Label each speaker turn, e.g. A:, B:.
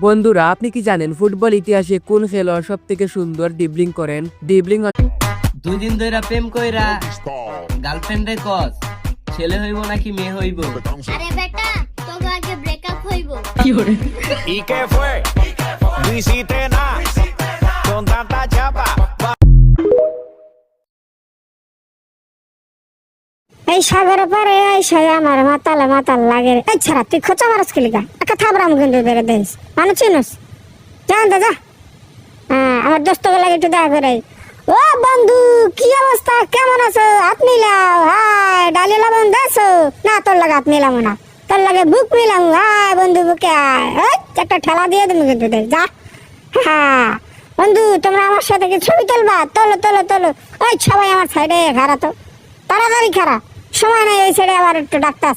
A: বন্ধুরা, আপনি কি জানেন ফুটবল ইতিহাসে কোন খেলোয়াড় সব থেকে সুন্দর ড্রিবলিং করেন? ড্রিবলিং
B: 2 দিন ধরে প্রেম কইরা গার্লফ্রেন্ডে কস ছেলে হইব নাকি মেয়ে হইব?
C: আরে বেটা তোকে আগে ব্রেকআপ হইব।
D: ¿Y qué fue? No hiciste nada con tanta chapa.
E: এই সাগরের পরে এই আমার মাতাল লাগে। এই ছাড়া তুই খোঁচা মারস কি লিগা? একটা থাবরাম কিন্তু বেড়ে দেশ মানুষ চিনস জান দাদা। আমার দোস্তকে লাগে একটু দেখা করে। ও বন্ধু, কি অবস্থা, কেমন আছো? হাত মিলাও। হাই ডালি লবণ দেছো না? তোর লাগে হাত মিলাম না, তোর লাগে বুক মিলাম। হাই বন্ধু বুকে আয়, একটা ঠেলা দিয়ে তুমি কিন্তু দে যা। হ্যাঁ বন্ধু, তোমরা আমার সাথে কি ছবি তুলবা? তোলো তোলো তোলো। ওই সবাই আমার সাইডে খারা, তো তাড়াতাড়ি খারা, সময় নেই। ওই সাইডে আবার একটু ডাক্তার।